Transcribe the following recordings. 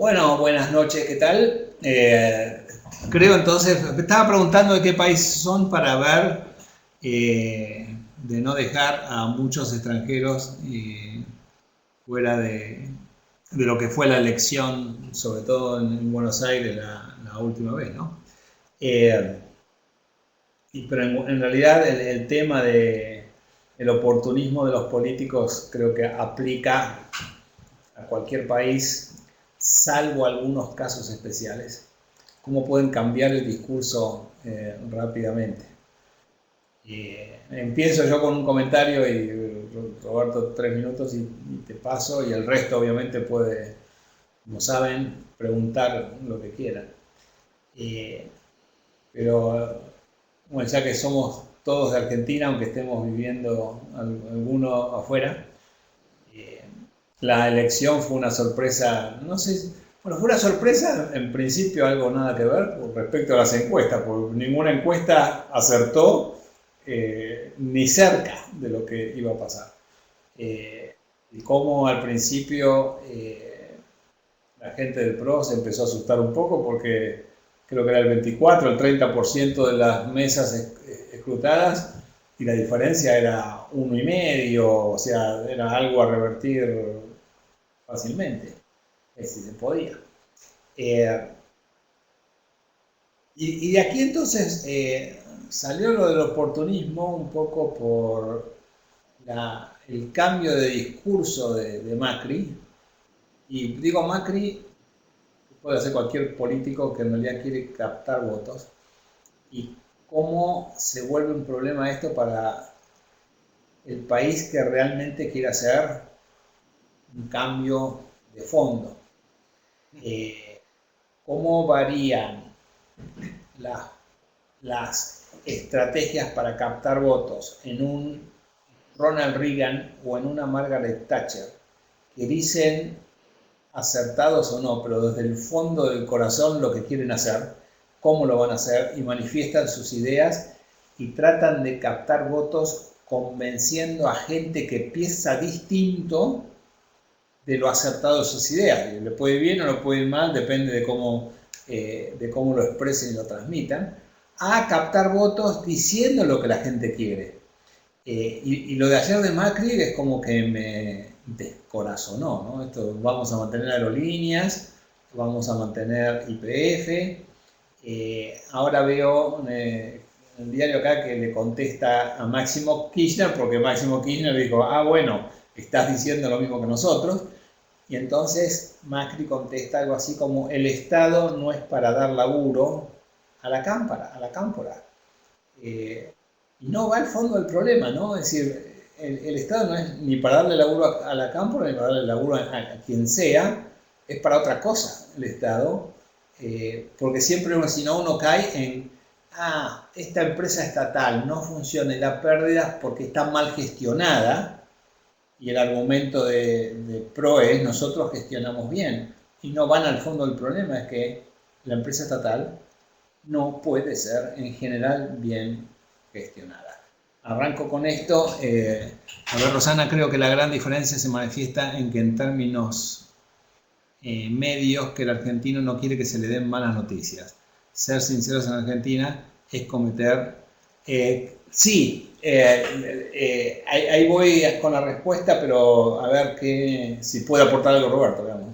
Bueno, buenas noches, ¿qué tal? Creo entonces, me estaba preguntando de qué país son para ver, de no dejar a muchos extranjeros fuera de lo que fue la elección, sobre todo en Buenos Aires la última vez, ¿no? Eh, pero en realidad el tema el oportunismo de los políticos creo que aplica a cualquier país, salvo algunos casos especiales. Cómo pueden cambiar el discurso rápidamente. Empiezo yo con un comentario y Roberto 3 minutos y te paso y el resto obviamente puede, como saben, preguntar lo que quieran. Eh, pero bueno, ya que somos todos de Argentina, aunque estemos viviendo alguno afuera, eh, la elección fue una sorpresa, no sé, bueno, fue una sorpresa en principio algo nada que ver respecto a las encuestas, porque ninguna encuesta acertó ni cerca de lo que iba a pasar. Y cómo al principio la gente del PRO se empezó a asustar un poco porque creo que era el 24, el 30% de las mesas escrutadas y la diferencia era 1,5, o sea, era algo a revertir fácilmente, si se podía. Eh, y de aquí entonces salió lo del oportunismo un poco por el cambio de discurso de Macri. Y digo Macri, puede ser cualquier político que en realidad quiere captar votos. Y cómo se vuelve un problema esto para el país que realmente quiere hacer un cambio de fondo. Eh, cómo varían la- las estrategias para captar votos en un Ronald Reagan o en una Margaret Thatcher, que dicen acertados o no, pero desde el fondo del corazón lo que quieren hacer, cómo lo van a hacer y manifiestan sus ideas y tratan de captar votos convenciendo a gente que piensa distinto de lo acertado de sus ideas. Le puede ir bien o le puede ir mal, depende de cómo lo expresen y lo transmitan, a captar votos diciendo lo que la gente quiere. Y lo de ayer de Macri es como que me descorazonó, ¿no? Esto, vamos a mantener aerolíneas, vamos a mantener YPF. Ahora veo en el diario acá que le contesta a Máximo Kirchner, porque Máximo Kirchner dijo, ah, bueno, estás diciendo lo mismo que nosotros. Y entonces Macri contesta algo así como, el Estado no es para dar laburo a la cámpora. Y no va al fondo del problema, ¿no? Es decir, el Estado no es ni para darle laburo a la cámpora ni para darle laburo a quien sea, es para otra cosa el Estado, porque siempre si no uno cae en, esta empresa estatal no funciona y da pérdidas porque está mal gestionada, y el argumento de PRO es nosotros gestionamos bien, y no van al fondo del problema, es que la empresa estatal no puede ser en general bien gestionada. Arranco con esto. A ver, Rosana, creo que la gran diferencia se manifiesta en que en términos medios, que el argentino no quiere que se le den malas noticias. Ser sinceros en Argentina es cometer... sí, ahí voy con la respuesta, pero a ver si puede aportar algo Roberto, digamos.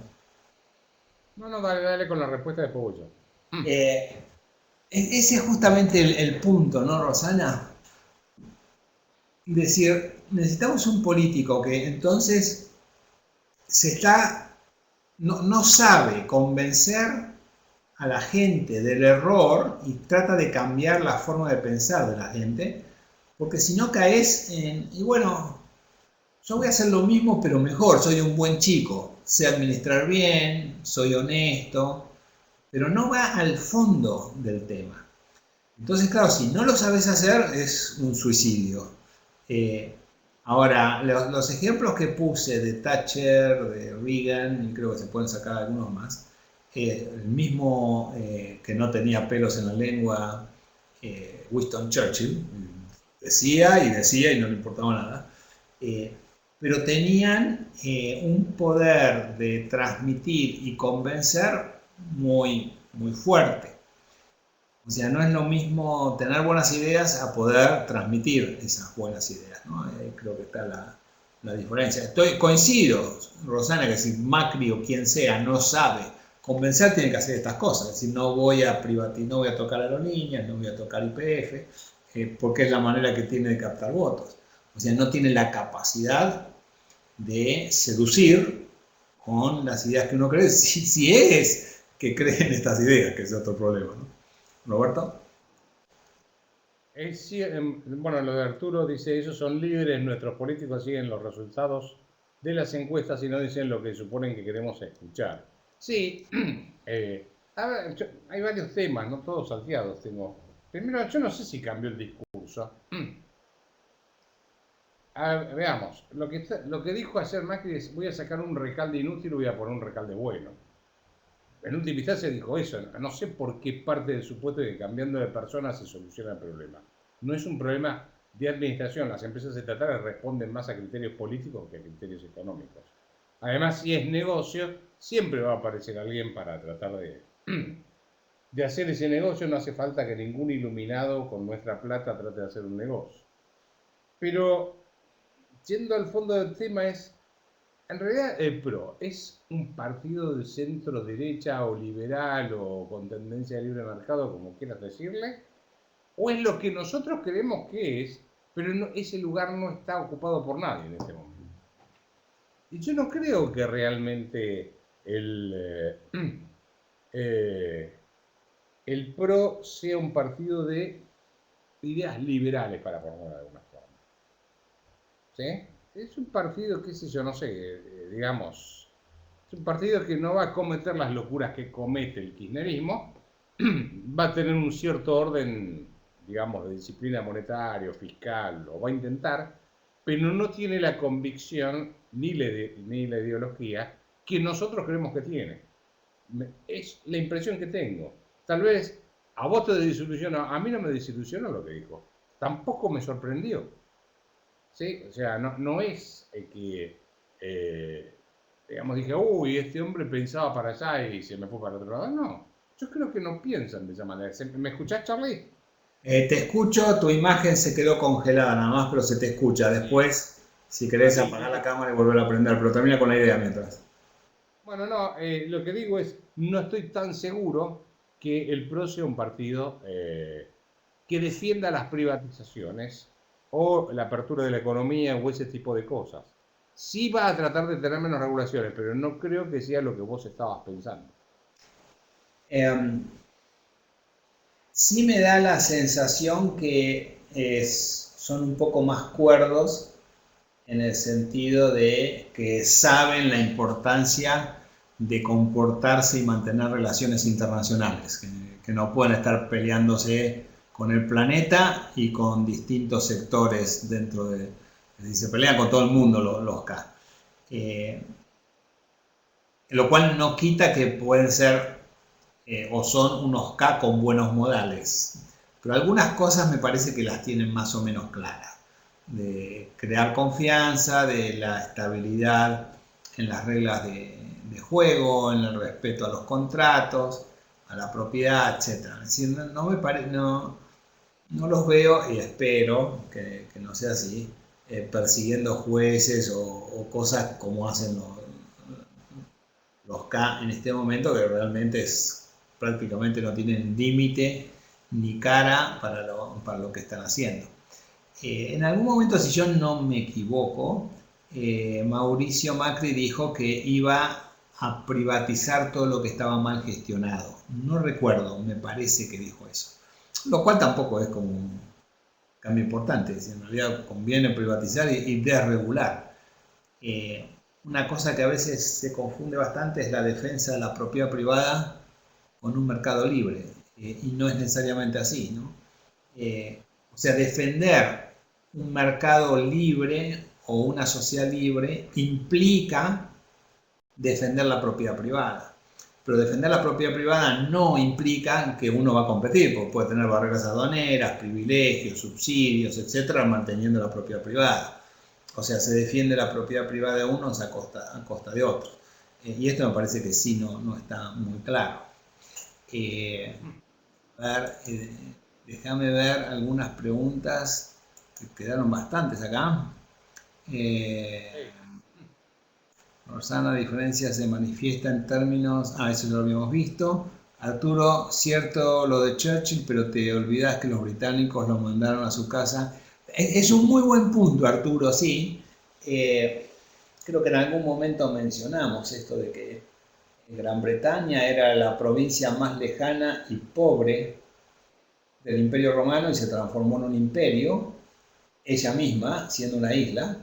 No, no, dale, dale con la respuesta de Pollo. Eh, ese es justamente el punto, ¿no, Rosana? Decir, necesitamos un político que entonces no sabe convencer a la gente del error y trata de cambiar la forma de pensar de la gente, porque si no caes en, y bueno, yo voy a hacer lo mismo pero mejor, soy un buen chico, sé administrar bien, soy honesto, pero no va al fondo del tema. Entonces, claro, si no lo sabes hacer es un suicidio. Eh, Ahora, los ejemplos que puse de Thatcher, de Reagan, y creo que se pueden sacar algunos más, el mismo que no tenía pelos en la lengua, Winston Churchill, decía y decía y no le importaba nada. pero tenían un poder de transmitir y convencer muy, muy fuerte. O sea, no es lo mismo tener buenas ideas a poder transmitir esas buenas ideas, ¿no? Creo que está la diferencia. Coincido, Rosana, que si Macri o quien sea no sabe convencer, tiene que hacer estas cosas. Es decir, no voy a privatizar, no voy a tocar aerolíneas, no voy a tocar YPF, porque es la manera que tiene de captar votos. O sea, no tiene la capacidad de seducir con las ideas que uno cree, si es que cree en estas ideas, que es otro problema, ¿no? Roberto. Bueno, lo de Arturo dice, ellos son líderes, nuestros políticos siguen los resultados de las encuestas y no dicen lo que suponen que queremos escuchar. Sí, a ver, hay varios temas, no todos salteados tengo. Primero, yo no sé si cambió el discurso. Veamos, lo que dijo ayer Macri es, voy a sacar un recalde inútil y voy a poner un recalde bueno. En última instancia dijo eso, no sé por qué parte del supuesto de que cambiando de persona se soluciona el problema. No es un problema de administración, las empresas estatales responden más a criterios políticos que a criterios económicos. Además, si es negocio, siempre va a aparecer alguien para tratar de hacer ese negocio, no hace falta que ningún iluminado con nuestra plata trate de hacer un negocio. Pero, yendo al fondo del tema en realidad el PRO es un partido de centro derecha o liberal o con tendencia de libre mercado, como quieras decirle, o es lo que nosotros creemos que es, pero ese lugar no está ocupado por nadie en este momento. Y yo no creo que realmente el PRO sea un partido de ideas liberales, para ponerlo de alguna forma. ¿Sí? Es un partido, qué sé yo, no sé, digamos, es un partido que no va a cometer las locuras que comete el kirchnerismo, va a tener un cierto orden, digamos, de disciplina monetaria o fiscal, lo va a intentar, pero no tiene la convicción ni la ideología que nosotros creemos que tiene. Es la impresión que tengo. Tal vez a vos te desilusionó, a mí no me desilusionó lo que dijo, tampoco me sorprendió. ¿Sí? O sea, no es que, digamos, dije, uy, este hombre pensaba para allá y se me fue para otro lado. No, yo creo que no piensan de esa manera. ¿Me escuchás, Charlie? Te escucho, tu imagen se quedó congelada nada más, pero se te escucha. Después, si querés apagar la cámara y volver a prender, pero termina con la idea mientras. Bueno, no, lo que digo es, no estoy tan seguro que el PRO sea un partido que defienda las privatizaciones o la apertura de la economía o ese tipo de cosas. Sí va a tratar de tener menos regulaciones, pero no creo que sea lo que vos estabas pensando. Sí me da la sensación que son un poco más cuerdos en el sentido de que saben la importancia de comportarse y mantener relaciones internacionales, que no pueden estar peleándose con el planeta y con distintos sectores dentro de... Es decir, se pelean con todo el mundo los K. Lo cual no quita que pueden ser o son unos K con buenos modales. Pero algunas cosas me parece que las tienen más o menos claras. De crear confianza, de la estabilidad en las reglas de juego, en el respeto a los contratos, a la propiedad, etc. Es decir, no los veo y espero que no sea así, persiguiendo jueces o cosas como hacen los K en este momento, que realmente prácticamente no tienen límite ni cara para lo que están haciendo. En algún momento, si yo no me equivoco, Mauricio Macri dijo que iba a privatizar todo lo que estaba mal gestionado. No recuerdo, me parece que dijo eso. Lo cual tampoco es como un cambio importante. En realidad conviene privatizar y desregular. Una cosa que a veces se confunde bastante es la defensa de la propiedad privada con un mercado libre. Y no es necesariamente así, ¿no? O sea, defender un mercado libre o una sociedad libre implica defender la propiedad privada. Pero defender la propiedad privada no implica que uno va a competir, porque puede tener barreras aduaneras, privilegios, subsidios, etcétera, manteniendo la propiedad privada. O sea, se defiende la propiedad privada de unos a costa de otros. Y esto me parece que sí, no está muy claro. Eh, a ver, déjame ver algunas preguntas, que quedaron bastantes acá. Eh, Rosana, la diferencia se manifiesta en términos... Ah, eso ya lo habíamos visto. Arturo, cierto lo de Churchill, pero te olvidas que los británicos lo mandaron a su casa. Es un muy buen punto, Arturo, sí. Creo que en algún momento mencionamos esto de que Gran Bretaña era la provincia más lejana y pobre del Imperio Romano y se transformó en un imperio, ella misma siendo una isla.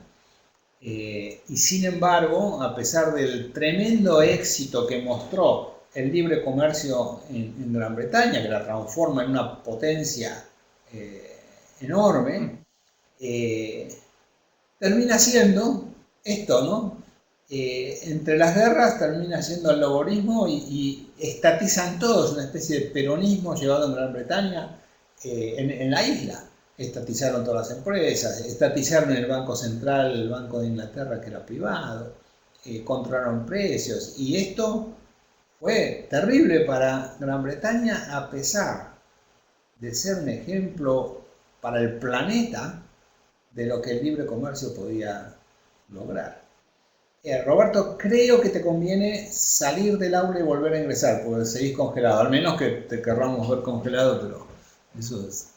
Y sin embargo, a pesar del tremendo éxito que mostró el libre comercio en Gran Bretaña, que la transforma en una potencia enorme, termina siendo esto, ¿no? Entre las guerras termina siendo el laborismo y estatizan todos, una especie de peronismo llevado en Gran Bretaña en la isla. Estatizaron todas las empresas, estatizaron el Banco Central, el Banco de Inglaterra que era privado, controlaron precios y esto fue terrible para Gran Bretaña a pesar de ser un ejemplo para el planeta de lo que el libre comercio podía lograr. Roberto, creo que te conviene salir del aula y volver a ingresar, porque seguís congelado, al menos que te querramos ver congelado, pero eso es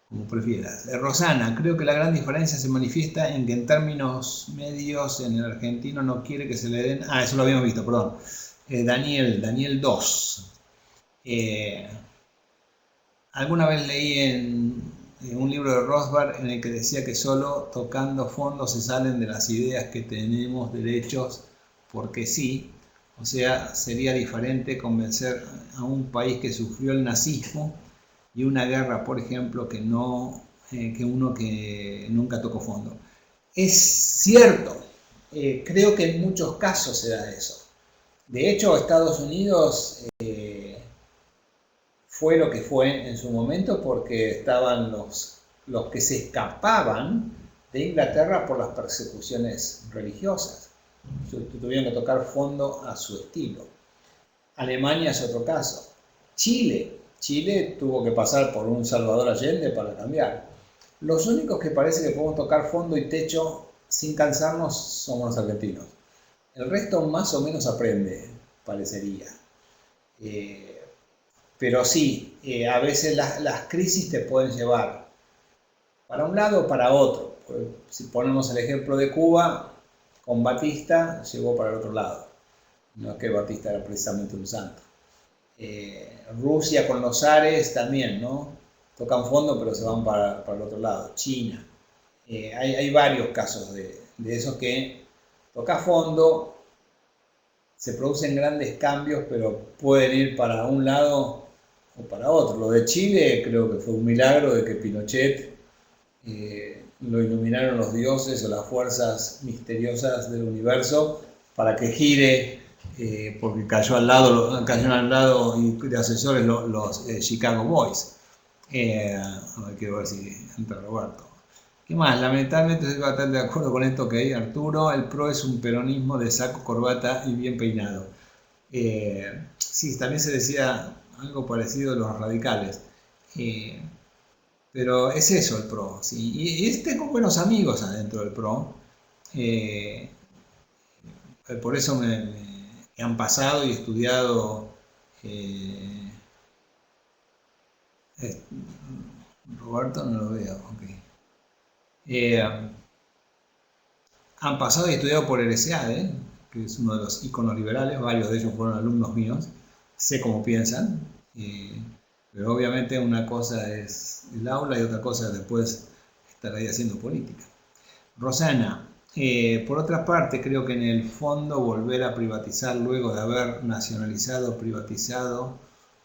como prefieras. Rosana, creo que la gran diferencia se manifiesta en que en términos medios en el argentino no quiere que se le den... Ah, eso lo habíamos visto, perdón. Daniel 2. Alguna vez leí en un libro de Rothbard en el que decía que solo tocando fondo se salen de las ideas que tenemos derechos porque sí. O sea, sería diferente convencer a un país que sufrió el nazismo y una guerra, por ejemplo, que uno que nunca tocó fondo. Es cierto, creo que en muchos casos se da eso. De hecho, Estados Unidos fue lo que fue en su momento porque estaban los que se escapaban de Inglaterra por las persecuciones religiosas. Tuvieron que tocar fondo a su estilo. Alemania es otro caso. Chile tuvo que pasar por un Salvador Allende para cambiar. Los únicos que parece que podemos tocar fondo y techo sin cansarnos somos los argentinos. El resto más o menos aprende, parecería. Pero sí, a veces las crisis te pueden llevar para un lado o para otro. Si ponemos el ejemplo de Cuba, con Batista llegó para el otro lado. No es que Batista era precisamente un santo. Rusia con los zares también, ¿no? Tocan fondo pero se van para el otro lado. China. Hay varios casos de esos que toca fondo, se producen grandes cambios, pero pueden ir para un lado o para otro. Lo de Chile creo que fue un milagro de que Pinochet lo iluminaron los dioses o las fuerzas misteriosas del universo para que gire, porque cayeron al lado y de asesores los Chicago Boys. Quiero ver si entra Roberto. ¿Qué más? Lamentablemente estoy bastante de acuerdo con esto que hay, Arturo. El PRO es un peronismo de saco, corbata y bien peinado. Sí, también se decía algo parecido de los radicales. Pero es eso el PRO. ¿Sí? Y tengo buenos amigos adentro del PRO. Por eso me han pasado y estudiado. Roberto no lo veo. Okay. Han pasado y estudiado por el SEADE, que es uno de los íconos liberales, varios de ellos fueron alumnos míos, sé cómo piensan, pero obviamente una cosa es el aula y otra cosa es después estar ahí haciendo política. Rosana, por otra parte creo que en el fondo volver a privatizar luego de haber privatizado,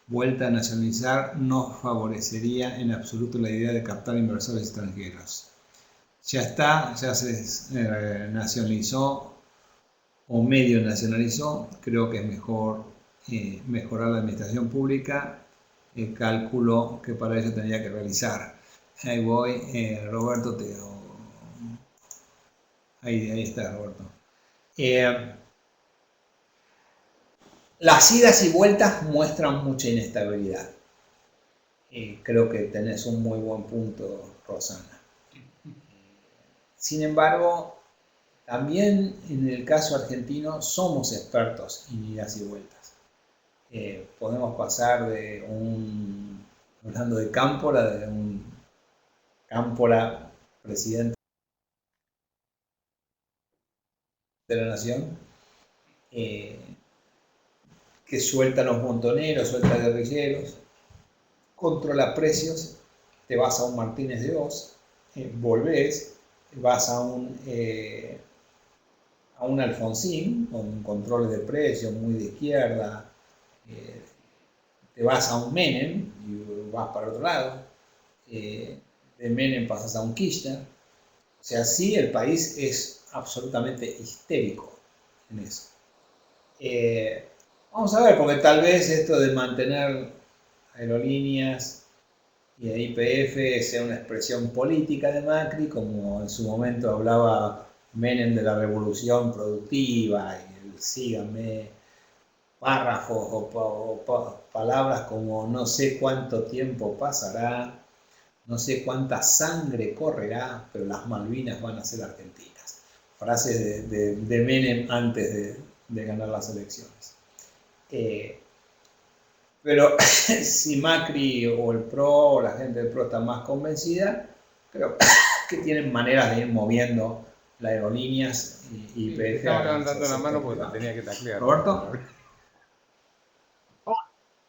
vuelta a nacionalizar no favorecería en absoluto la idea de captar inversores extranjeros. Ya se nacionalizó o medio nacionalizó, creo que es mejor mejorar la administración pública, el cálculo que para ello tendría que realizar. Ahí voy, Roberto, Ahí está, Roberto. Eh, las idas y vueltas muestran mucha inestabilidad. Creo que tenés un muy buen punto, Rosana. Sin embargo, también en el caso argentino somos expertos en idas y vueltas. Podemos pasar de hablando de Cámpora, de un Cámpora presidente de la Nación, eh, que suelta a los montoneros, suelta guerrilleros, controla precios, te vas a un Martínez de Oz, volvés, vas a un Alfonsín con controles de precios muy de izquierda, eh, te vas a un Menem y vas para otro lado, de Menem pasas a un Kirchner, o sea, sí, el país es absolutamente histérico en eso. Vamos a ver, porque tal vez esto de mantener aerolíneas y a YPF sea una expresión política de Macri, como en su momento hablaba Menem de la revolución productiva y el síganme, párrafos o palabras como no sé cuánto tiempo pasará, no sé cuánta sangre correrá, pero las Malvinas van a ser argentinas. Frases de Menem antes de ganar las elecciones. Pero si Macri o el PRO o la gente del PRO está más convencida, creo que tienen maneras de ir moviendo las aerolíneas y Sí, PF estaba al levantando la mano sector porque te privado. tenía que taclear. ¿Roberto? Oh,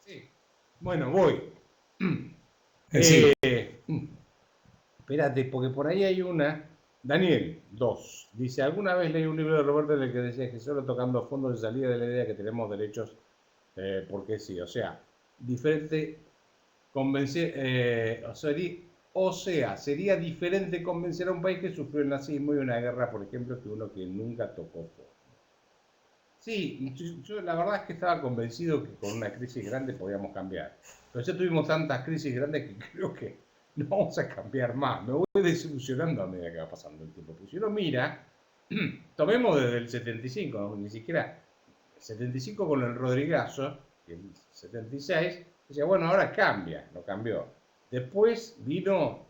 sí. Bueno, voy. Sí. Espérate, porque por ahí hay una. Daniel, dos. Dice, alguna vez leí un libro de Roberto en el que decía que solo tocando a fondo se salía de la idea que tenemos derechos porque sí. O sea, diferente convencer, o sea, sería diferente convencer a un país que sufrió el nazismo y una guerra, por ejemplo, que uno que nunca tocó fondo. Sí, yo la verdad es que estaba convencido que con una crisis grande podíamos cambiar. Pero ya tuvimos tantas crisis grandes que creo que no vamos a cambiar más. Me voy desilusionando a medida que va pasando el tiempo. Porque si uno mira, tomemos desde el 75, ¿no? Ni siquiera el 75 con el Rodrigazo, el 76, decía, bueno, ahora cambia, no cambió. Después vino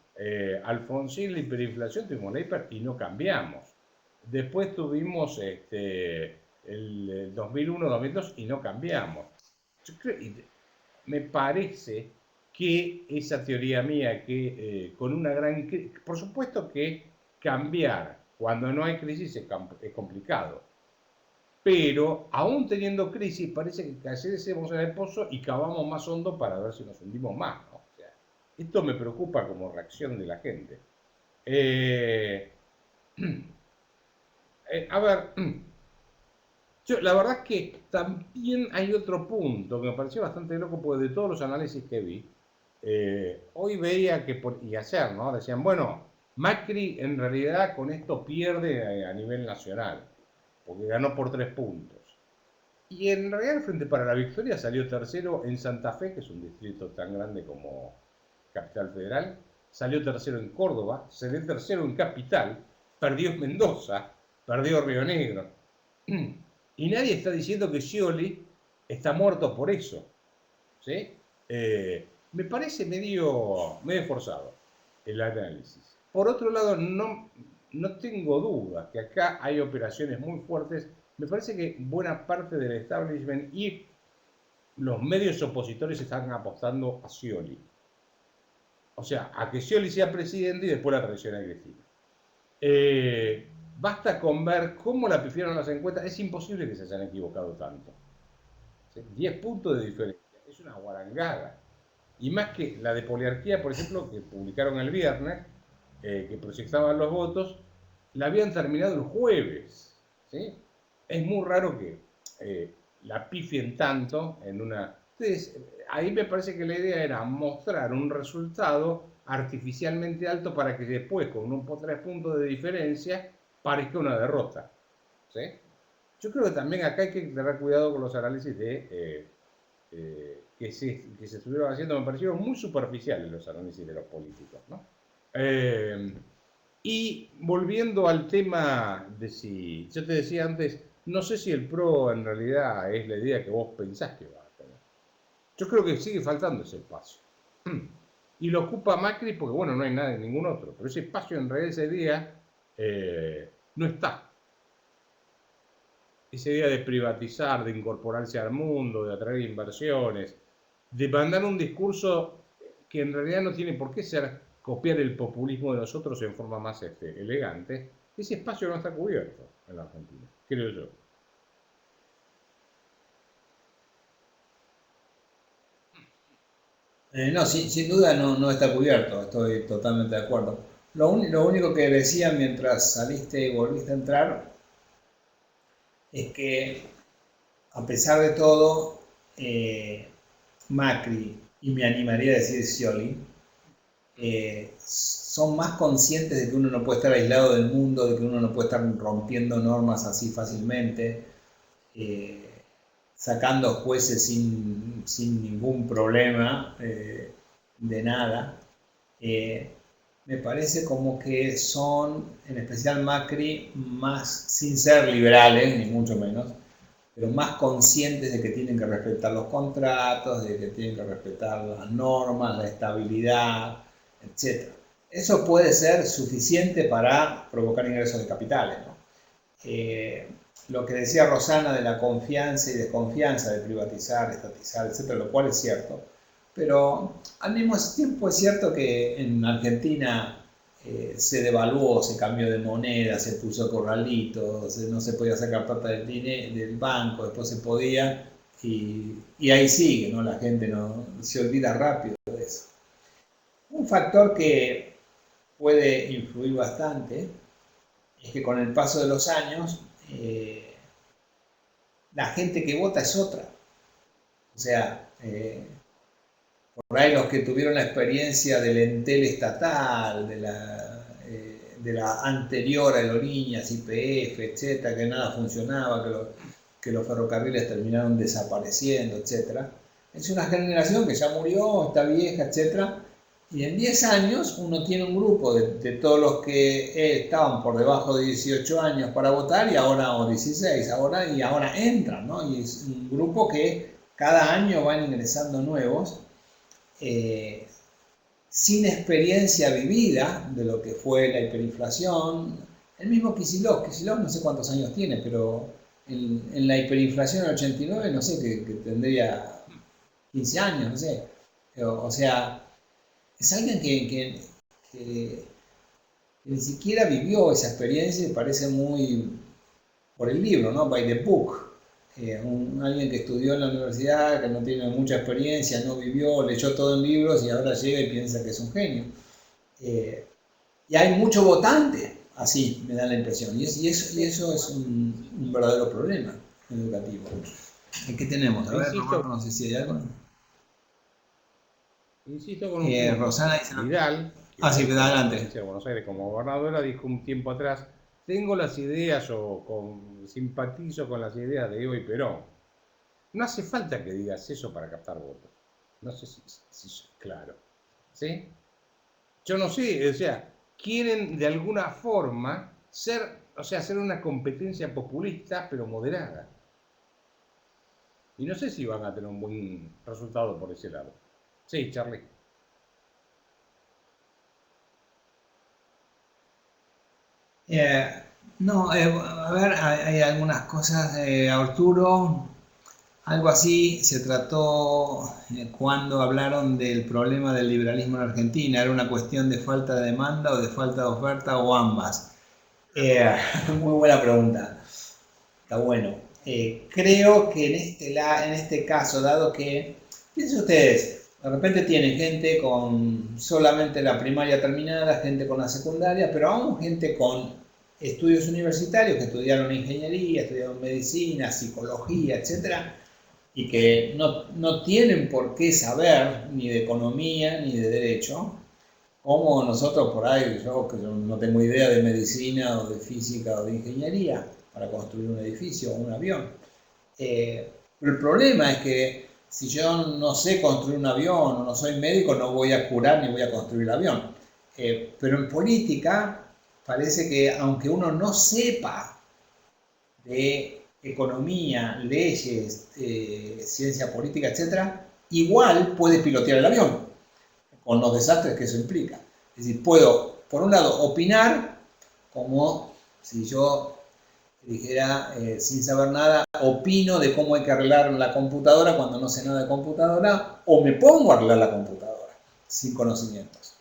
Alfonsín, la hiperinflación, tuvimos la hiper y no cambiamos. Después tuvimos el 2001-2002 y no cambiamos. Yo creo, me parece que esa teoría mía, que con una gran crisis, por supuesto que cambiar cuando no hay crisis es complicado, pero aún teniendo crisis parece que caemos en el pozo y cavamos más hondo para ver si nos hundimos más, ¿no? O sea, esto me preocupa como reacción de la gente. Eh, a ver, la verdad es que también hay otro punto que me pareció bastante loco, porque de todos los análisis que vi, hoy veía que, y ayer, ¿no? Decían, bueno, Macri en realidad con esto pierde a nivel nacional, porque ganó por 3 puntos. Y en realidad el Frente para la Victoria salió tercero en Santa Fe, que es un distrito tan grande como Capital Federal, salió tercero en Córdoba, salió tercero en Capital, perdió en Mendoza, perdió Río Negro. Y nadie está diciendo que Scioli está muerto por eso. ¿Sí? Me parece medio forzado el análisis. Por otro lado, no tengo duda que acá hay operaciones muy fuertes. Me parece que buena parte del establishment y los medios opositores están apostando a Scioli. O sea, a que Scioli sea presidente y después la traición a Cristina. Basta con ver cómo la pifiaron las encuestas. Es imposible que se hayan equivocado tanto. 10 puntos de diferencia. Es una guarangada. Y más que la de poliarquía, por ejemplo, que publicaron el viernes, que proyectaban los votos, la habían terminado el jueves. ¿Sí? Es muy raro que la pifien tanto en una... Entonces, ahí me parece que la idea era mostrar un resultado artificialmente alto para que después, con un 3 puntos de diferencia, parezca una derrota. ¿Sí? Yo creo que también acá hay que tener cuidado con los análisis que se estuvieron haciendo. Me parecieron muy superficiales los análisis de los políticos, ¿no? Y volviendo al tema de si, yo te decía antes, no sé si el PRO en realidad es la idea que vos pensás que va a tener. Yo creo que sigue faltando ese espacio. Y lo ocupa Macri porque, bueno, no hay nada, ningún otro. Pero ese espacio en realidad ese día no está. Esa idea de privatizar, de incorporarse al mundo, de atraer inversiones, de mandar un discurso que en realidad no tiene por qué ser copiar el populismo de nosotros en forma más elegante, ese espacio no está cubierto en la Argentina, creo yo. No, sin duda no está cubierto, estoy totalmente de acuerdo. Lo único que decía mientras saliste y volviste a entrar es que, a pesar de todo, Macri, y me animaría a decir Scioli, son más conscientes de que uno no puede estar aislado del mundo, de que uno no puede estar rompiendo normas así fácilmente, eh, sacando jueces sin ningún problema de nada. Eh, Me parece como que son, en especial Macri, más, sin ser liberales, ni mucho menos, pero más conscientes de que tienen que respetar los contratos, de que tienen que respetar las normas, la estabilidad, etc. Eso puede ser suficiente para provocar ingresos de capitales, ¿no? Lo que decía Rosana de la confianza y desconfianza de privatizar, estatizar, etcétera, lo cual es cierto, pero al mismo tiempo es cierto que en Argentina se devaluó, se cambió de moneda, se puso corralitos, no se podía sacar plata del banco, después se podía, y ahí sigue, ¿no? La gente no se olvida rápido de eso. Un factor que puede influir bastante es que con el paso de los años la gente que vota es otra. O sea, por ahí los que tuvieron la experiencia del Entel estatal, de la anterior aerolíneas, YPF, etcétera, que nada funcionaba, que los ferrocarriles terminaron desapareciendo, etcétera. Es una generación que ya murió, está vieja, etcétera. Y en 10 años uno tiene un grupo de todos los que estaban por debajo de 18 años para votar y ahora, o 16, ahora entran, ¿no? Y es un grupo que cada año van ingresando nuevos, sin experiencia vivida de lo que fue la hiperinflación. El mismo Kicillof no sé cuántos años tiene, pero en la hiperinflación del 89 no sé, que tendría 15 años, no sé. O sea, es alguien que ni siquiera vivió esa experiencia y parece muy por el libro, ¿no? By the book. Alguien que estudió en la universidad, que no tiene mucha experiencia, no vivió, leyó todo en libros y ahora llega y piensa que es un genio. Y hay mucho votante, así me da la impresión. Y eso es un verdadero problema educativo. ¿Qué tenemos? A ver, Roberto, no sé si hay algo. Insisto con un Rosana dice Vidal, sí, adelante. De Buenos Aires como gobernadora, dijo un tiempo atrás: tengo las ideas simpatizo con las ideas de Evo y Perón. No hace falta que digas eso para captar votos. No sé si es claro. ¿Sí? Yo no sé, o sea, quieren de alguna forma hacer una competencia populista, pero moderada. Y no sé si van a tener un buen resultado por ese lado. Sí, Charlie. No, a ver, hay algunas cosas, Arturo, algo así se trató cuando hablaron del problema del liberalismo en Argentina. ¿Era una cuestión de falta de demanda o de falta de oferta o ambas? Muy buena pregunta. Está bueno. Creo que en este caso, dado que, piensen ustedes, de repente tienen gente con solamente la primaria terminada, gente con la secundaria, pero aún gente con estudios universitarios que estudiaron ingeniería, estudiaron medicina, psicología, etcétera, y que no tienen por qué saber ni de economía ni de derecho, como nosotros por ahí, yo que no tengo idea de medicina o de física o de ingeniería para construir un edificio o un avión. Pero el problema es que si yo no sé construir un avión o no soy médico, no voy a curar ni voy a construir el avión. Pero en política parece que aunque uno no sepa de economía, leyes, ciencia política, etcétera, igual puede pilotear el avión, con los desastres que eso implica. Es decir, puedo, por un lado, opinar, como si yo dijera, sin saber nada, opino de cómo hay que arreglar la computadora cuando no sé nada de computadora, o me pongo a arreglar la computadora sin conocimientos.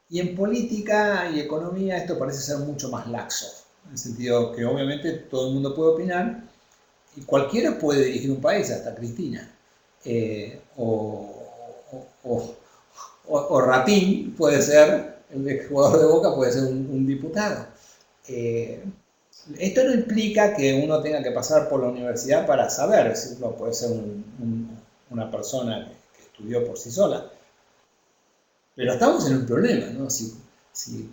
Y en política y economía esto parece ser mucho más laxo, en el sentido que obviamente todo el mundo puede opinar y cualquiera puede dirigir un país, hasta Cristina. O Ratín puede ser, el jugador de Boca puede ser un diputado. Esto no implica que uno tenga que pasar por la universidad para saber, si uno puede ser una persona que estudió por sí sola. Pero estamos en un problema, ¿no? Si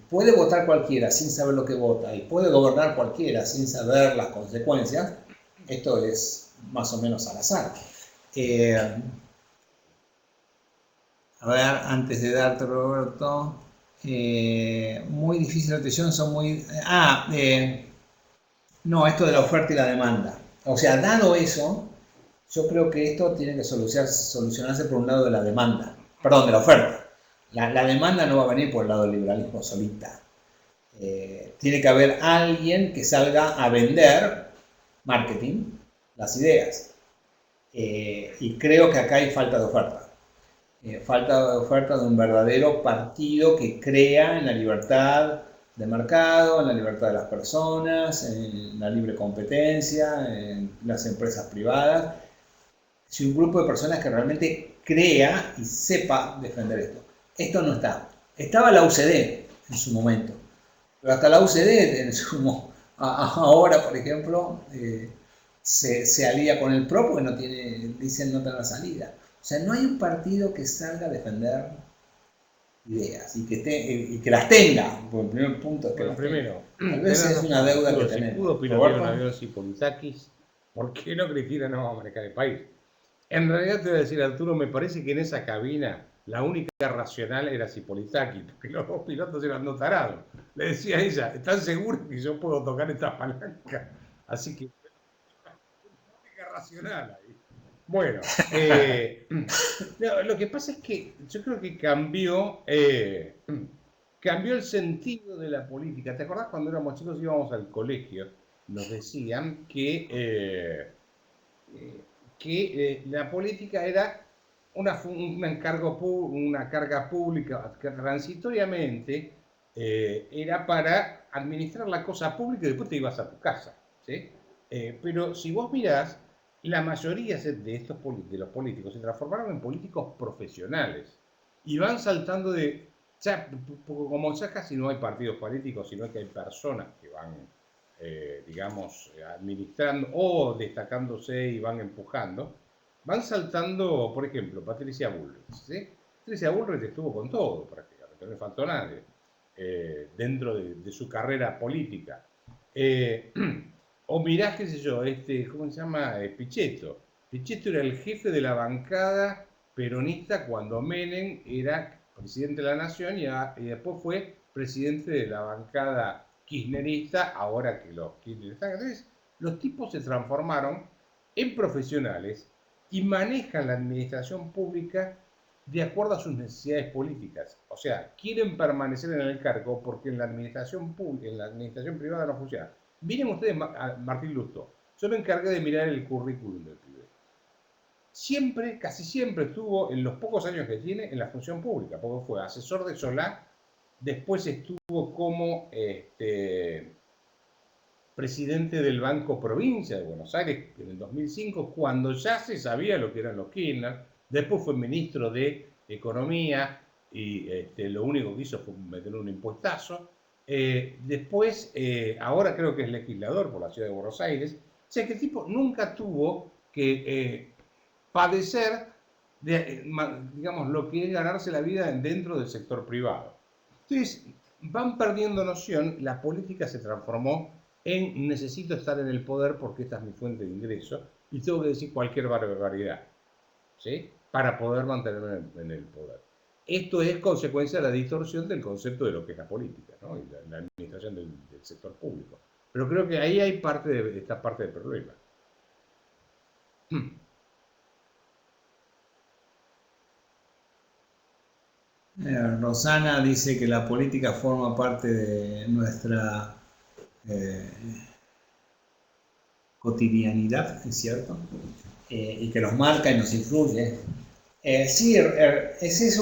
puede votar cualquiera sin saber lo que vota y puede gobernar cualquiera sin saber las consecuencias, esto es más o menos al azar. A ver, antes de darte, Roberto, muy difícil la atención, son muy... no, esto de la oferta y la demanda. O sea, dado eso, yo creo que esto tiene que solucionarse por un lado de la demanda, perdón, de la oferta. La demanda no va a venir por el lado del liberalismo solita. Tiene que haber alguien que salga a vender marketing, las ideas. Y creo que acá hay falta de oferta. Falta de oferta de un verdadero partido que crea en la libertad de mercado, en la libertad de las personas, en la libre competencia, en las empresas privadas. Si un grupo de personas que realmente crea y sepa defender esto. Esto no está. Estaba la UCD en su momento, pero hasta la UCD ahora, por ejemplo, se alía con el PRO porque dicen no tener salida. O sea, no hay un partido que salga a defender ideas y que las tenga. Porque el primer punto es que Bueno, las primero, tenga. Tal vez es una deuda que si tenemos. pudo pilotear un avión sin Politakis, ¿por qué no Cristina no va a manejar el país? En realidad te voy a decir, Arturo, me parece que en esa cabina la única racional era Cipolitakis, porque los dos pilotos eran dos tarados. Le decía a ella, ¿están seguros que yo puedo tocar esta palanca? Así que, la única racional ahí. Bueno, no, lo que pasa es que yo creo que cambió el sentido de la política. ¿Te acordás cuando éramos chicos íbamos al colegio? Nos decían que la política era una carga pública que transitoriamente era para administrar la cosa pública y después te ibas a tu casa, ¿sí? Pero si vos mirás, la mayoría de los políticos se transformaron en políticos profesionales y van saltando como ya casi no hay partidos políticos, sino que hay personas que van, digamos, administrando o destacándose y van empujando, van saltando, por ejemplo, Patricia Bullrich, ¿sí? Patricia Bullrich estuvo con todo prácticamente, no le faltó nadie dentro de su carrera política. O mirá, qué sé yo, ¿cómo se llama? Pichetto. Pichetto era el jefe de la bancada peronista cuando Menem era presidente de la Nación y después fue presidente de la bancada kirchnerista, ahora que los kirchneristas. Entonces, los tipos se transformaron en profesionales y manejan la administración pública de acuerdo a sus necesidades políticas. O sea, quieren permanecer en el cargo porque en la administración pública, en la administración privada no funciona. Miren ustedes a Martín Lustó. Yo me encargué de mirar el currículum del pibe. Siempre, casi siempre estuvo, en los pocos años que tiene, en la función pública, porque fue asesor de Solá, después estuvo como presidente del Banco Provincia de Buenos Aires en el 2005, cuando ya se sabía lo que eran los Kirchner, después fue ministro de Economía y lo único que hizo fue meter un impuestazo. Después, ahora creo que es legislador por la ciudad de Buenos Aires. O sea que el tipo nunca tuvo que padecer de, digamos, lo que es ganarse la vida dentro del sector privado. Entonces, van perdiendo noción, la política se transformó en necesito estar en el poder porque esta es mi fuente de ingreso y tengo que decir cualquier barbaridad, ¿sí? Para poder mantenerme en el poder. esto es consecuencia de la distorsión del concepto de lo que es la política, ¿no? Y la administración del sector público. Pero creo que ahí hay esta parte del problema. Rosana dice que la política forma parte de nuestra eh, cotidianidad, ¿es cierto? Y que nos marca y nos influye. Sí, ese es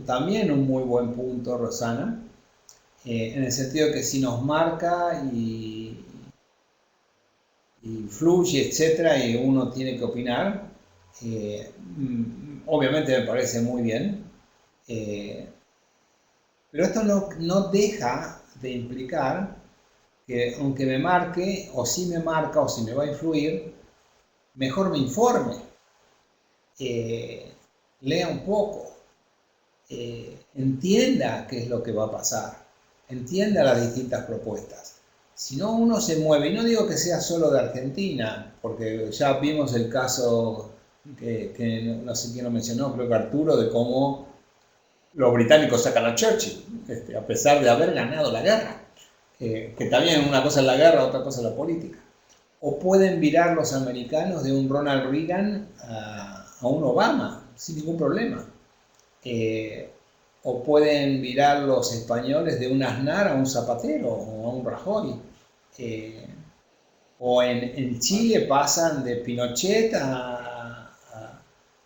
también un muy buen punto, Rosana, en el sentido que si nos marca y influye, etcétera, y uno tiene que opinar, obviamente me parece muy bien, pero esto no deja de implicar que aunque me marque, o si me marca, o si me va a influir, mejor me informe, lea un poco, entienda qué es lo que va a pasar, entienda las distintas propuestas. Si no, uno se mueve, y no digo que sea solo de Argentina, porque ya vimos el caso que no sé quién lo mencionó, creo que Arturo, de cómo los británicos sacan a Churchill, a pesar de haber ganado la guerra. Que también una cosa es la guerra, otra cosa es la política. O pueden virar los americanos de un Ronald Reagan a un Obama, sin ningún problema. O pueden virar los españoles de un Aznar a un Zapatero o a un Rajoy. O en Chile pasan de Pinochet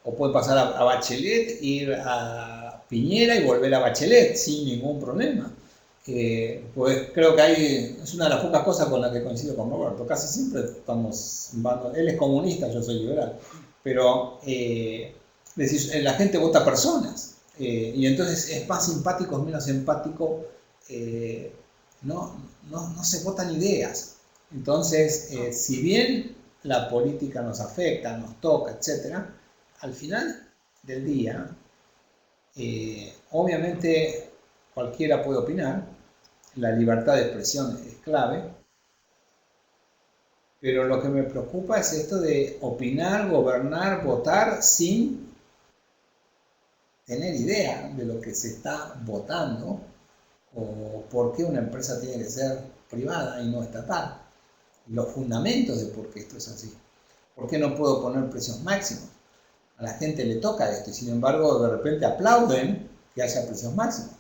o puede pasar a Bachelet, ir a Piñera y volver a Bachelet sin ningún problema. Pues creo que es una de las pocas cosas con las que coincido con Roberto. Casi siempre estamos en bando. Él es comunista, yo soy liberal. Pero la gente vota personas. Y entonces es más simpático, es menos empático. No se votan ideas. Entonces, si bien la política nos afecta, nos toca, etc., al final del día, obviamente cualquiera puede opinar, la libertad de expresión es clave, pero lo que me preocupa es esto de opinar, gobernar, votar sin tener idea de lo que se está votando o por qué una empresa tiene que ser privada y no estatal. Los fundamentos de por qué esto es así. ¿Por qué no puedo poner precios máximos? A la gente le toca esto y sin embargo de repente aplauden que haya precios máximos.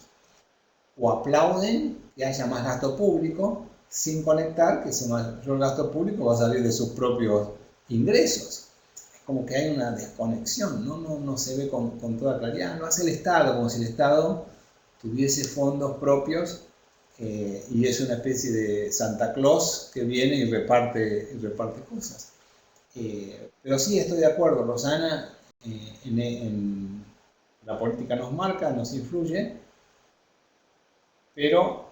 O aplauden que haya más gasto público sin conectar que ese mayor gasto público va a salir de sus propios ingresos. Es como que hay una desconexión, no se ve con toda claridad. Lo hace el Estado, como si el Estado tuviese fondos propios y es una especie de Santa Claus que viene y reparte cosas. Pero sí, estoy de acuerdo, Rosana, en la política nos marca, nos influye, pero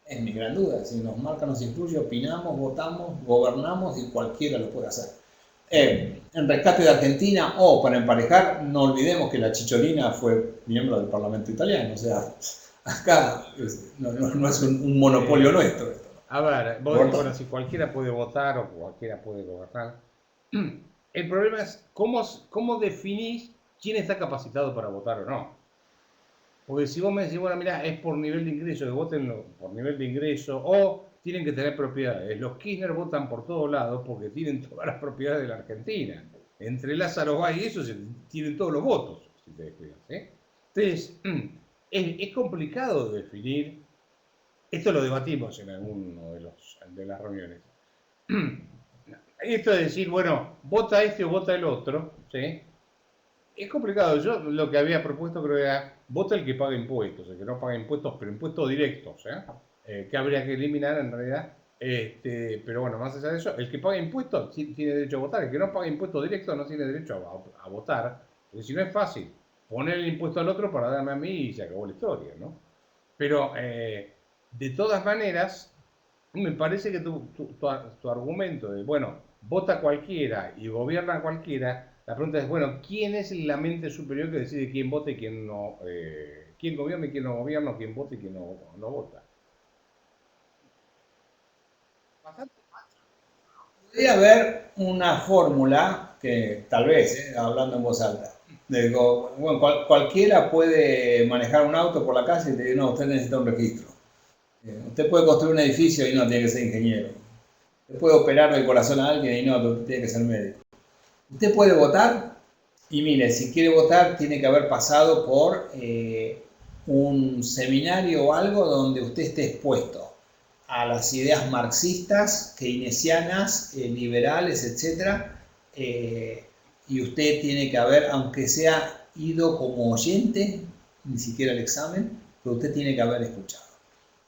es mi gran duda, si nos marca, nos influye, opinamos, votamos, gobernamos y cualquiera lo puede hacer. En Rescate de Argentina, o para emparejar, no olvidemos que la Chicholina fue miembro del Parlamento italiano, o sea, acá no es un monopolio nuestro. Esto. A ver, bueno, si cualquiera puede votar o cualquiera puede gobernar, el problema es cómo definís quién está capacitado para votar o no. Porque si vos me decís, bueno, mira, es por nivel de ingreso, que voten por nivel de ingreso, o tienen que tener propiedades. Los Kirchner votan por todos lados porque tienen todas las propiedades de la Argentina. Entre Lázaro Báez y eso tienen todos los votos, si te descuidas. Entonces, es complicado definir. Esto lo debatimos en alguno de las reuniones. Esto de decir, bueno, vota este o vota el otro, ¿sí? Es complicado. Yo lo que había propuesto creo era vota el que paga impuestos, el que no paga impuestos, pero impuestos directos, que habría que eliminar en realidad. Pero bueno, más allá de eso, el que paga impuestos tiene derecho a votar, el que no paga impuestos directos no tiene derecho a votar, porque si no es fácil poner el impuesto al otro para darme a mí y se acabó la historia, ¿no? Pero de todas maneras, me parece que tu argumento de, bueno, vota cualquiera y gobierna cualquiera, la pregunta es, bueno, ¿quién es la mente superior que decide quién vota y quién no, quién gobierna y quién no gobierna, quién vota y quién no vota? Podría haber una fórmula que tal vez, hablando en voz alta, Digo, bueno, cualquiera puede manejar un auto por la calle y te dice, no, usted necesita un registro. Usted puede construir un edificio y no tiene que ser ingeniero. Usted puede operar el corazón a alguien y no, tiene que ser médico. Usted puede votar y mire, si quiere votar tiene que haber pasado por un seminario o algo donde usted esté expuesto a las ideas marxistas, keynesianas, liberales, etc. Y usted tiene que haber, aunque sea ido como oyente, ni siquiera el examen, pero usted tiene que haber escuchado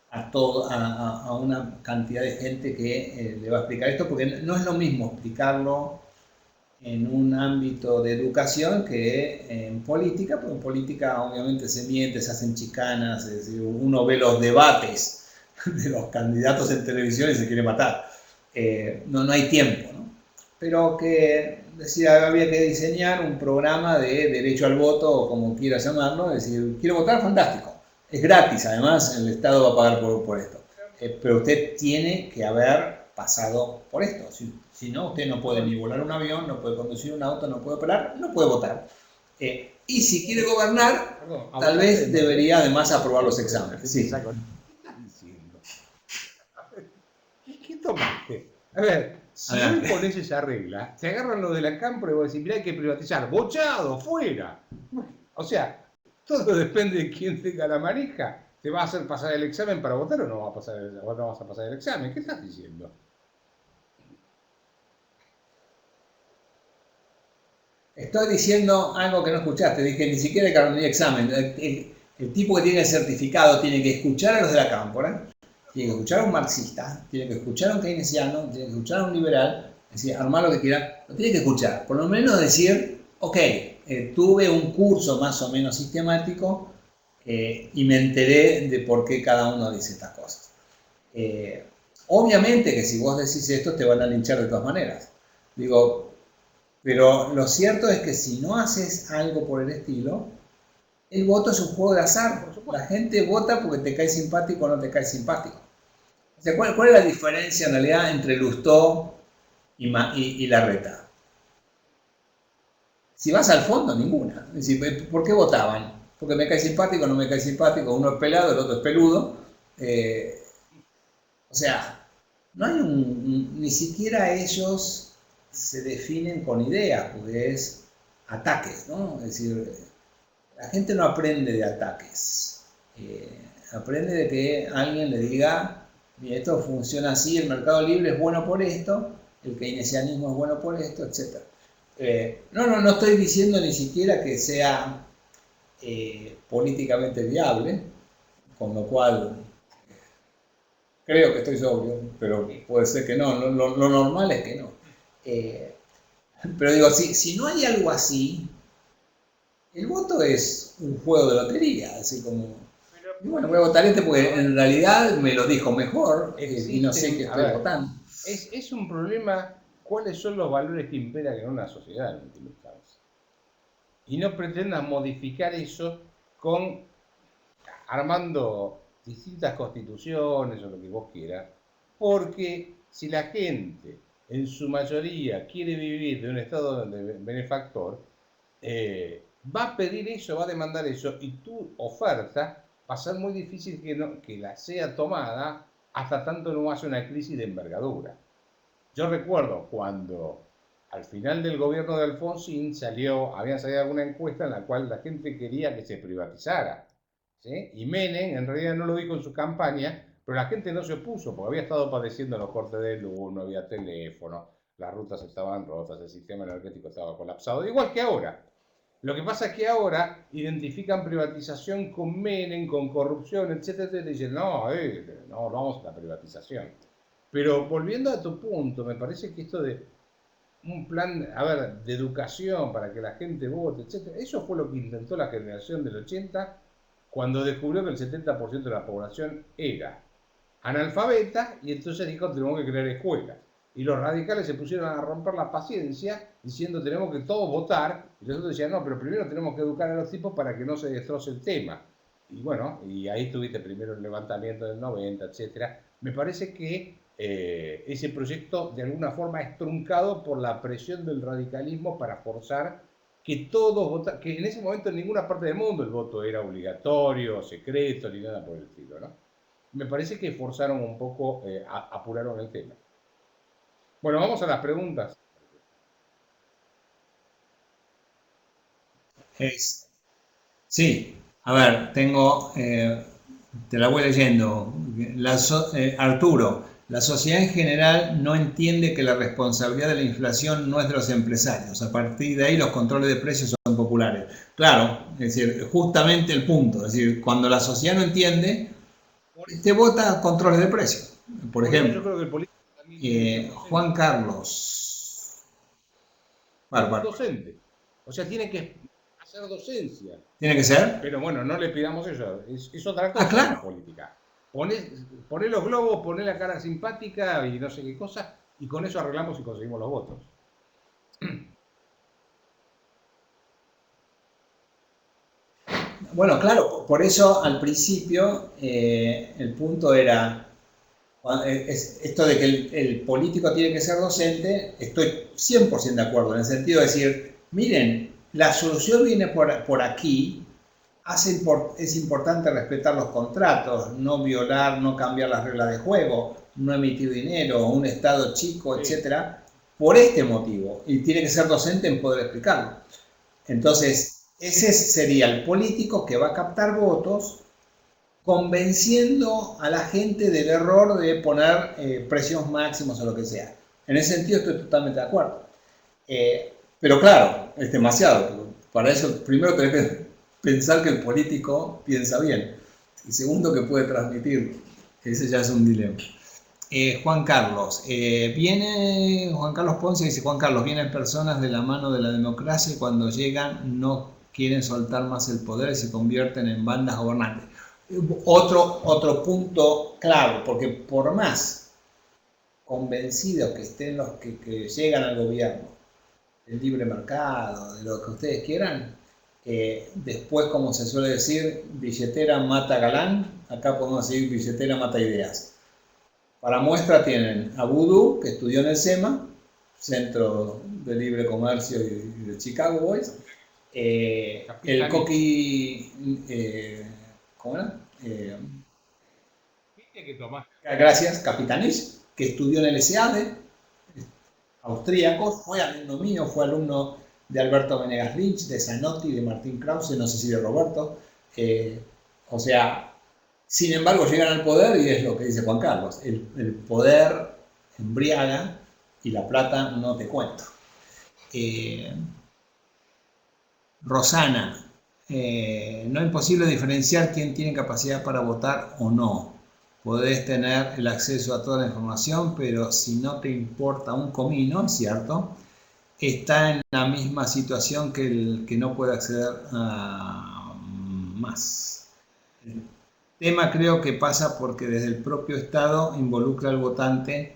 a una cantidad de gente que le va a explicar esto, porque no es lo mismo explicarlo en un ámbito de educación que en política, porque en política obviamente se miente, se hacen chicanas, es decir, uno ve los debates de los candidatos en televisión y se quiere matar. No hay tiempo, ¿no? Pero que decía, había que diseñar un programa de derecho al voto, o como quiera llamarlo, es decir, quiero votar, fantástico. Es gratis, además, el Estado va a pagar por esto. Pero usted tiene que haber pasado por esto. Si no, usted no puede ni volar un avión, no puede conducir un auto, no puede operar, no puede votar. Y si quiere gobernar, tal vez debería además aprobar los exámenes. Sí. ¿Qué estás diciendo? ¿Qué tomaste? A ver, si hoy pones esa regla, te agarran lo de la cámpora y vos decís, mirá, hay que privatizar. ¡Bochado! ¡Fuera! O sea, todo depende de quién tenga la manija. ¿Te va a hacer pasar el examen para votar o no, no vas a pasar el examen? ¿Qué estás diciendo? Estoy diciendo algo que no escuchaste. Dije, ni siquiera hay que rendir examen. El tipo que tiene el certificado tiene que escuchar a los de la cámpora, tiene que escuchar a un marxista, tiene que escuchar a un keynesiano, tiene que escuchar a un liberal, es decir, armar lo que quiera, lo tiene que escuchar. Por lo menos decir, ok, tuve un curso más o menos sistemático y me enteré de por qué cada uno dice estas cosas. Obviamente que si vos decís esto te van a linchar de todas maneras. Digo, pero lo cierto es que si no haces algo por el estilo, el voto es un juego de azar. La gente vota porque te cae simpático o no te cae simpático. O sea, ¿cuál es la diferencia en realidad entre Lustó y Larreta? Si vas al fondo, ninguna. Es decir, ¿por qué votaban? Porque me cae simpático, no me cae simpático, uno es pelado, el otro es peludo. O sea, no hay ni siquiera ellos se definen con ideas, porque es ataques, ¿no? Es decir, la gente no aprende de ataques, aprende de que alguien le diga, mira, esto funciona así, el mercado libre es bueno por esto, el keynesianismo es bueno por esto, etc. No estoy diciendo ni siquiera que sea políticamente viable, con lo cual creo que estoy sobrio, pero puede ser que no, lo normal es que no. Pero digo, si no hay algo así, el voto es un juego de lotería, así como, y bueno, voy a votar este porque en realidad me lo dijo mejor y no sé qué estoy votando. Es un problema, ¿cuáles son los valores que imperan en una sociedad en última instancia? Y no pretendan modificar eso armando distintas constituciones o lo que vos quieras, porque si la gente en su mayoría quiere vivir de un estado de benefactor, va a pedir eso, va a demandar eso, y tu oferta va a ser muy difícil que la sea tomada hasta tanto no hace una crisis de envergadura. Yo recuerdo cuando al final del gobierno de Alfonsín había salido alguna encuesta en la cual la gente quería que se privatizara, ¿sí? Y Menem en realidad no lo dijo en su campaña, pero la gente no se opuso porque había estado padeciendo los cortes de luz, no había teléfono, las rutas estaban rotas, el sistema energético estaba colapsado, igual que ahora. Lo que pasa es que ahora identifican privatización con Menem, con corrupción, etcétera, y dicen, no, vamos a la privatización. Pero volviendo a tu punto, me parece que esto de un plan, a ver, de educación para que la gente vote, etcétera, eso fue lo que intentó la generación del 80 cuando descubrió que el 70% de la población era analfabeta y entonces dijo tenemos que crear escuelas. Y los radicales se pusieron a romper la paciencia diciendo tenemos que todos votar y los otros decían no, pero primero tenemos que educar a los tipos para que no se destroce el tema. Y bueno, y ahí tuviste primero el levantamiento del 90, etcétera. Me parece que ese proyecto de alguna forma es truncado por la presión del radicalismo para forzar que todos votaban, que en ese momento en ninguna parte del mundo el voto era obligatorio, secreto, ni nada por el estilo, ¿no? Me parece que forzaron un poco, apuraron el tema. Bueno, vamos a las preguntas. Es- sí, a ver, te la voy leyendo. Arturo, la sociedad en general no entiende que la responsabilidad de la inflación no es de los empresarios. A partir de ahí los controles de precios son populares. Claro, es decir, justamente el punto. Es decir, cuando la sociedad no entiende, te vota controles de precios. Por Por eso ejemplo, yo creo que el político también tiene que ser Juan docente. Carlos. Bárbaro. Docente. O sea, tiene que hacer docencia. ¿Tiene que ser? Pero bueno, no le pidamos eso. Es otra Ah, cosa la claro. política. Poné los globos, poné la cara simpática y no sé qué cosa, y con eso arreglamos y conseguimos los votos. Bueno, claro, por eso al principio el punto era esto de que el político tiene que ser docente, estoy 100% de acuerdo, en el sentido de decir, miren, la solución viene por aquí, es importante respetar los contratos, no violar, no cambiar las reglas de juego, no emitir dinero, un Estado chico, Sí. etcétera, por este motivo, y tiene que ser docente en poder explicarlo. Entonces, ese sería el político que va a captar votos convenciendo a la gente del error de poner precios máximos o lo que sea. En ese sentido estoy totalmente de acuerdo. Pero claro, es demasiado. Para eso primero tenés que pensar que el político piensa bien. Y segundo que puede transmitir. Ese ya es un dilema. Juan Carlos, viene Juan Carlos Ponce dice, Juan Carlos, vienen personas de la mano de la democracia y cuando llegan no quieren soltar más el poder y se convierten en bandas gobernantes. Otro punto claro, porque por más convencidos que estén los que llegan al gobierno, del libre mercado, de lo que ustedes quieran, después, como se suele decir, billetera mata galán, acá podemos decir billetera mata ideas. Para muestra tienen a Voodoo, que estudió en el SEMA, Centro de Libre Comercio y de Chicago Boys, el Capitanich. Coqui, ¿cómo era? Viste que Tomás. Gracias, Capitanich, que estudió en el SEADE, austríaco, fue alumno mío, fue alumno de Alberto Venegas Lynch, de Zanotti, de Martín Krause, no sé si de Roberto. O sea, sin embargo, llegan al poder y es lo que dice Juan Carlos, el poder embriaga y la plata no te cuento. Rosana, no es imposible diferenciar quién tiene capacidad para votar o no. Podés tener el acceso a toda la información, pero si no te importa un comino, es cierto, está en la misma situación que el que no puede acceder a más. El tema creo que pasa porque desde el propio Estado involucra al votante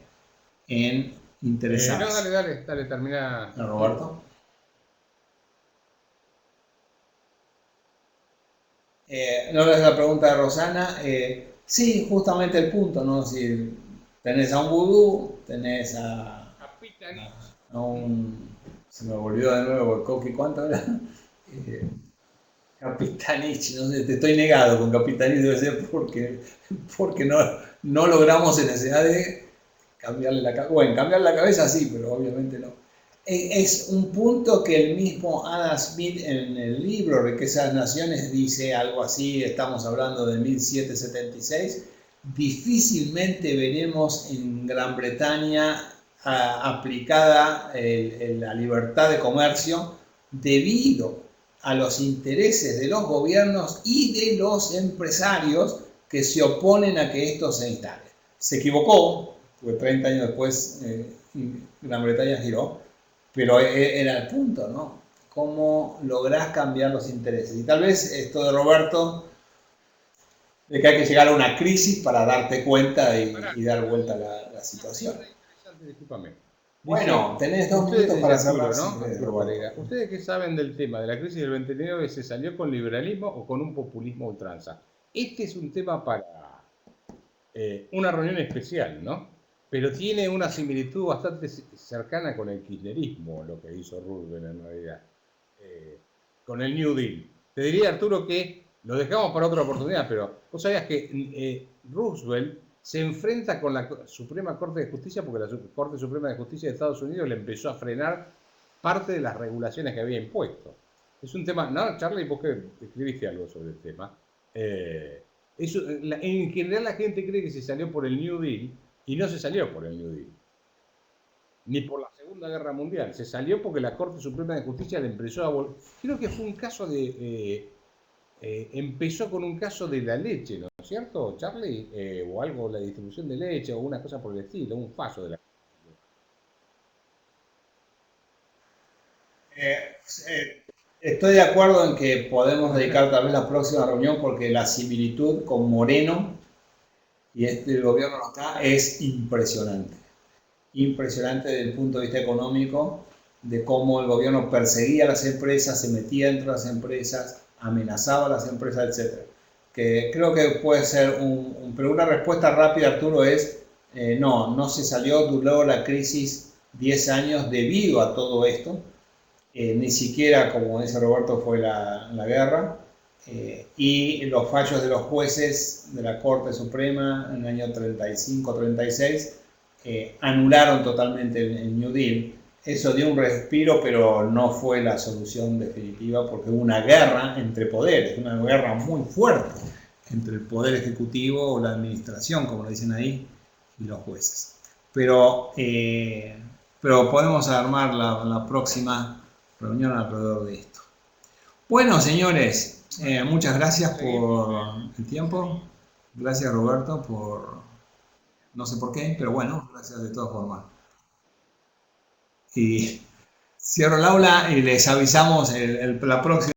en No, interesarse. dale, termina. ¿No, Roberto? No es la pregunta de Rosana. Sí, justamente el punto, ¿no? Si tenés a un vudú, tenés Capitanich. a un. Se me volvió de nuevo el Coqui, ¿cuánto era? Eh, Capitanich, no sé, te estoy negado con Capitanich, debe ser porque no logramos en esa de cambiarle la cabeza. Bueno, cambiar la cabeza sí, pero obviamente no. Es un punto que el mismo Adam Smith en el libro Riqueza de las Naciones dice algo así, estamos hablando de 1776, difícilmente veremos en Gran Bretaña aplicada la libertad de comercio debido a los intereses de los gobiernos y de los empresarios que se oponen a que esto se instale. Se equivocó, porque 30 años después Gran Bretaña giró, pero era el punto, ¿no? ¿Cómo lográs cambiar los intereses? Y tal vez esto de Roberto, de que hay que llegar a una crisis para darte cuenta y dar vuelta a la situación. Pregunta interesante, discúlpame. Bueno, Dice, tenés 2 ustedes, minutos dice para cerrar, Arturo, si ¿no? querés, Arturo Roberto. Varela. ¿Ustedes qué saben del tema de la crisis del 29 se salió con liberalismo o con un populismo a ultranza? Este es un tema para una reunión especial, ¿no? Pero tiene una similitud bastante cercana con el kirchnerismo, lo que hizo Roosevelt en realidad. con el New Deal. Te diría, Arturo, que lo dejamos para otra oportunidad, pero vos sabías que Roosevelt se enfrenta con la Suprema Corte de Justicia porque la Corte Suprema de Justicia de Estados Unidos le empezó a frenar parte de las regulaciones que había impuesto. Es un tema, ¿no, Charlie? Vos que escribiste algo sobre el tema. En general la gente cree que se salió por el New Deal y no se salió por el New Deal, ni por la Segunda Guerra Mundial. Se salió porque la Corte Suprema de Justicia le empezó a volver. Creo que fue un caso de... empezó con un caso de la leche, ¿no es cierto, Charlie? O algo, la distribución de leche, o una cosa por el estilo, un fallo de la... Estoy de acuerdo en que podemos dedicar tal vez la próxima reunión porque la similitud con Moreno y el gobierno acá es impresionante. Impresionante desde el punto de vista económico, de cómo el gobierno perseguía a las empresas, se metía dentro de las empresas, amenazaba a las empresas, etc. Que creo que puede ser pero una respuesta rápida, Arturo, es no se salió, duró la crisis 10 años debido a todo esto. Ni siquiera, como dice Roberto, fue la guerra, y los fallos de los jueces de la Corte Suprema en el año 35-36 anularon totalmente el New Deal. Eso dio un respiro, pero no fue la solución definitiva porque hubo una guerra entre poderes, una guerra muy fuerte entre el poder ejecutivo o la administración, como lo dicen ahí, y los jueces. Pero podemos armar la próxima reunión alrededor de esto. Bueno, señores, muchas gracias por el tiempo. Gracias, Roberto, por... no sé por qué, pero bueno, gracias de todas formas. Y cierro el aula y les avisamos la próxima.